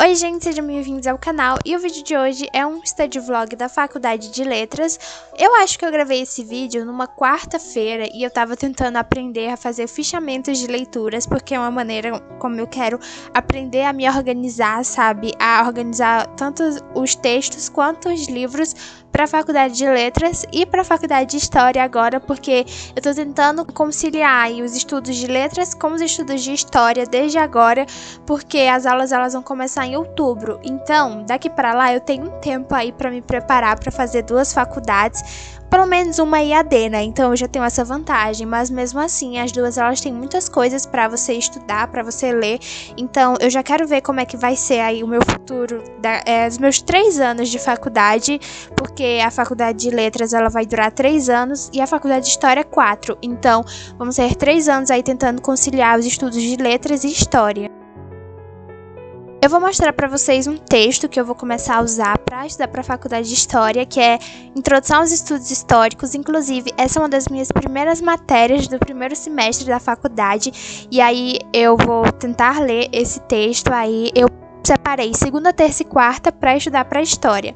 Oi gente, sejam bem-vindos ao canal e o vídeo de hoje é um study vlog da Faculdade de Letras. Eu acho que eu gravei esse vídeo numa quarta-feira e eu tava tentando aprender a fazer fichamentos de leituras, porque é uma maneira como eu quero aprender a me organizar, sabe? A organizar tanto os textos quanto os livros para a Faculdade de Letras e para a Faculdade de História agora, porque eu tô tentando conciliar aí os estudos de letras com os estudos de história desde agora, porque as aulas elas vão começar em outubro. Então, daqui para lá eu tenho um tempo aí para me preparar para fazer duas faculdades, pelo menos uma EAD, né? Então eu já tenho essa vantagem, mas mesmo assim as duas elas têm muitas coisas para você estudar, para você ler. Então eu já quero ver como é que vai ser aí o meu futuro, os meus 3 anos de faculdade, porque a Faculdade de Letras ela vai durar 3 anos e a Faculdade de História 4. Então vamos ter 3 anos aí tentando conciliar os estudos de letras e história. Eu vou mostrar para vocês um texto que eu vou começar a usar para estudar para a Faculdade de História, que é Introdução aos Estudos Históricos. Inclusive, essa é uma das minhas primeiras matérias do primeiro semestre da faculdade. E aí eu vou tentar ler esse texto aí. Eu separei segunda, terça e quarta para estudar para História.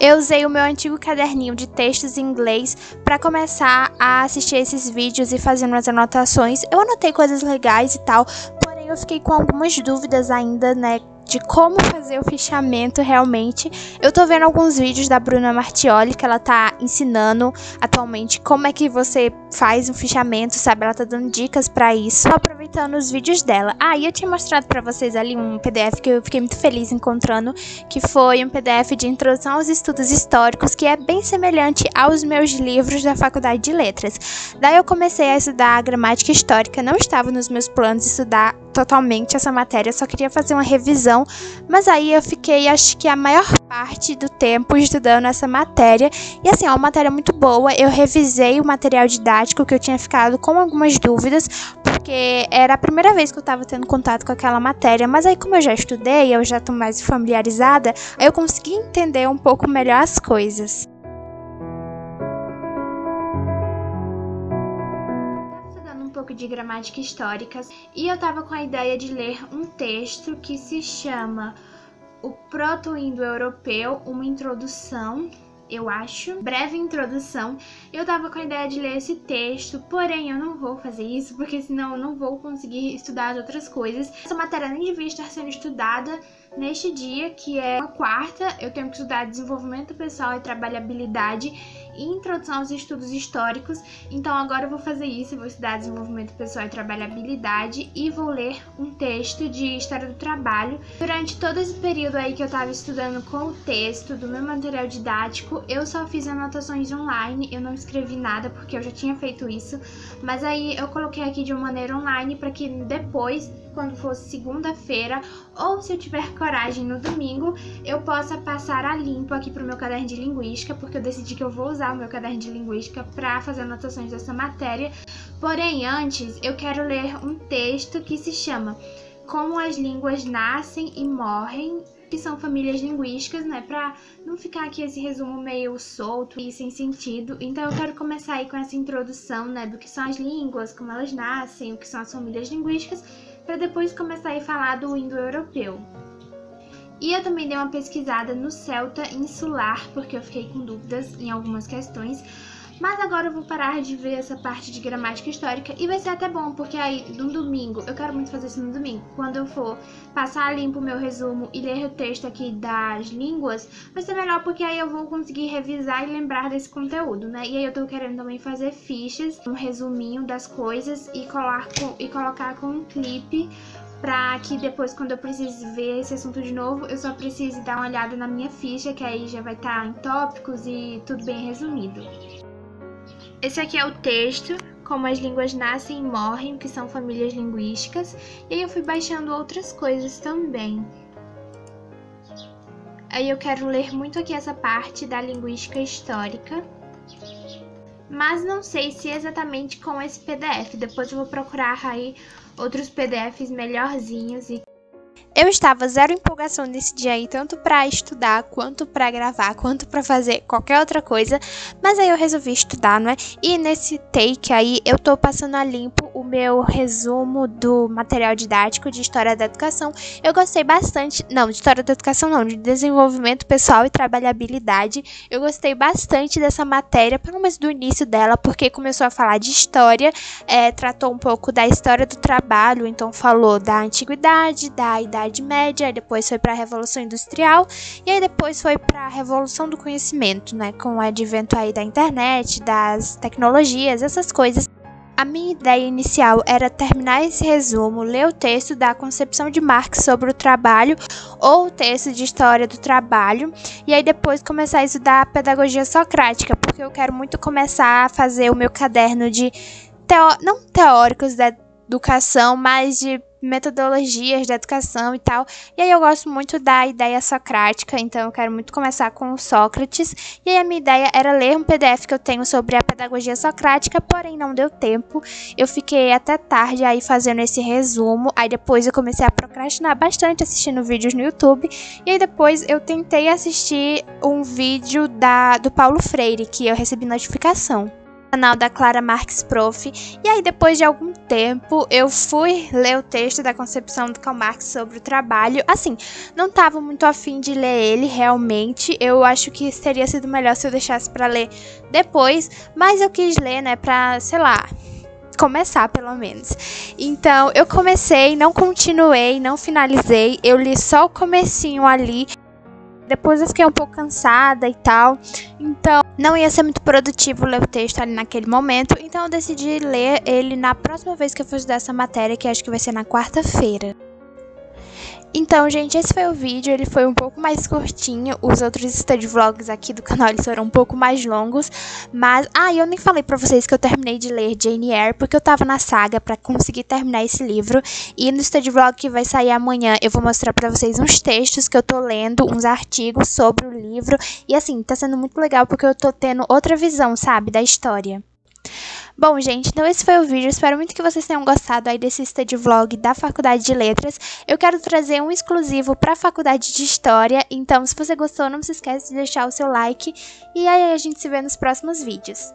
Eu usei o meu antigo caderninho de textos em inglês para começar a assistir esses vídeos e fazer umas anotações. Eu anotei coisas legais e tal, porém eu fiquei com algumas dúvidas ainda, né, de como fazer o fichamento realmente. Eu tô vendo alguns vídeos da Bruna Martioli, que ela tá ensinando atualmente como é que você faz um fichamento, sabe? Ela tá dando dicas pra isso, aproveitando os vídeos dela. E eu tinha mostrado pra vocês ali um PDF que eu fiquei muito feliz encontrando, que foi um PDF de Introdução aos Estudos Históricos, que é bem semelhante aos meus livros da Faculdade de Letras. Daí eu comecei a estudar a gramática histórica, não estava nos meus planos de estudar totalmente essa matéria, só queria fazer uma revisão, mas aí eu fiquei, acho que a maior parte do tempo estudando essa matéria, e assim, é uma matéria muito boa. Eu revisei o material didático, que eu tinha ficado com algumas dúvidas, porque era a primeira vez que eu estava tendo contato com aquela matéria, mas aí como eu já estudei, eu já estou mais familiarizada, eu consegui entender um pouco melhor as coisas. De gramática histórica e eu tava com a ideia de ler um texto que se chama O Proto-Indo-Europeu, uma introdução, eu acho, breve introdução. Eu tava com a ideia de ler esse texto, porém eu não vou fazer isso, porque senão eu não vou conseguir estudar as outras coisas. Essa matéria nem devia estar sendo estudada neste dia, que é a quarta. Eu tenho que estudar desenvolvimento pessoal e trabalhabilidade e introdução aos estudos históricos. Então agora eu vou fazer isso, eu vou estudar desenvolvimento pessoal e trabalhabilidade e vou ler um texto de história do trabalho. Durante todo esse período aí que eu tava estudando com o texto do meu material didático, eu só fiz anotações online, eu não escrevi nada porque eu já tinha feito isso, mas aí eu coloquei aqui de uma maneira online para que depois, quando fosse segunda-feira, ou se eu tiver coragem no domingo, eu possa passar a limpo aqui pro meu caderno de linguística, porque eu decidi que eu vou usar o meu caderno de linguística para fazer anotações dessa matéria. Porém, antes, eu quero ler um texto que se chama Como as Línguas Nascem e Morrem, que são famílias linguísticas, né, pra não ficar aqui esse resumo meio solto e sem sentido. Então eu quero começar aí com essa introdução, né, do que são as línguas, como elas nascem, o que são as famílias linguísticas, para depois começar a falar do indo-europeu. E eu também dei uma pesquisada no celta insular, porque eu fiquei com dúvidas em algumas questões. Mas agora eu vou parar de ver essa parte de gramática histórica e vai ser até bom, porque aí no domingo, eu quero muito fazer isso no domingo, quando eu for passar limpo o meu resumo e ler o texto aqui das línguas, vai ser melhor, porque aí eu vou conseguir revisar e lembrar desse conteúdo, né? E aí eu tô querendo também fazer fichas, um resuminho das coisas e colocar com um clipe, pra que depois, quando eu precise ver esse assunto de novo, eu só precise dar uma olhada na minha ficha, que aí já vai estar em tópicos e tudo bem resumido. Esse aqui é o texto, Como as Línguas Nascem e Morrem, que são famílias linguísticas. E aí eu fui baixando outras coisas também. Aí eu quero ler muito aqui essa parte da linguística histórica, mas não sei se exatamente com esse PDF. Depois eu vou procurar aí outros PDFs melhorzinhos. Eu estava zero empolgação nesse dia aí, tanto pra estudar, quanto pra gravar, quanto pra fazer qualquer outra coisa. Mas aí eu resolvi estudar, não é? E nesse take aí, eu tô passando a limpo o meu resumo do material didático de História da Educação. Eu gostei bastante, não, de História da Educação não, de Desenvolvimento Pessoal e Trabalhabilidade. Eu gostei bastante dessa matéria, pelo menos do início dela, porque começou a falar de história, tratou um pouco da história do trabalho, então falou da antiguidade, da Idade Média, aí depois foi para a Revolução Industrial, e aí depois foi para a Revolução do Conhecimento, né, com o advento aí da internet, das tecnologias, essas coisas. A minha ideia inicial era terminar esse resumo, ler o texto da concepção de Marx sobre o trabalho ou o texto de história do trabalho e aí depois começar a estudar a pedagogia socrática, porque eu quero muito começar a fazer o meu caderno de, não teóricos da educação, mas de metodologias da educação e tal. E aí eu gosto muito da ideia socrática, então eu quero muito começar com o Sócrates. E aí a minha ideia era ler um PDF que eu tenho sobre a pedagogia socrática, porém não deu tempo. Eu fiquei até tarde aí fazendo esse resumo. Aí depois eu comecei a procrastinar bastante assistindo vídeos no YouTube. E aí depois eu tentei assistir um vídeo do Paulo Freire, que eu recebi notificação. Canal da Clara Marques Prof. E aí depois de algum tempo eu fui ler o texto da concepção do Karl Marx sobre o trabalho. Assim, não tava muito afim de ler ele realmente. Eu acho que teria sido melhor se eu deixasse para ler depois, mas eu quis ler, né, pra, sei lá, começar pelo menos. Então eu comecei, não continuei, não finalizei. Eu li só o comecinho ali. Depois eu fiquei um pouco cansada e tal, então não ia ser muito produtivo ler o texto ali naquele momento, então eu decidi ler ele na próxima vez que eu for estudar essa matéria, que acho que vai ser na quarta-feira. Então, gente, esse foi o vídeo, ele foi um pouco mais curtinho, os outros study vlogs aqui do canal, eles foram um pouco mais longos, mas, eu nem falei pra vocês que eu terminei de ler Jane Eyre, porque eu tava na saga pra conseguir terminar esse livro, e no study vlog que vai sair amanhã, eu vou mostrar pra vocês uns textos que eu tô lendo, uns artigos sobre o livro, e assim, tá sendo muito legal, porque eu tô tendo outra visão, sabe, da história. Bom, gente, então esse foi o vídeo. Espero muito que vocês tenham gostado aí desse study vlog da Faculdade de Letras. Eu quero trazer um exclusivo para a Faculdade de História. Então, se você gostou, não se esqueça de deixar o seu like. E aí a gente se vê nos próximos vídeos.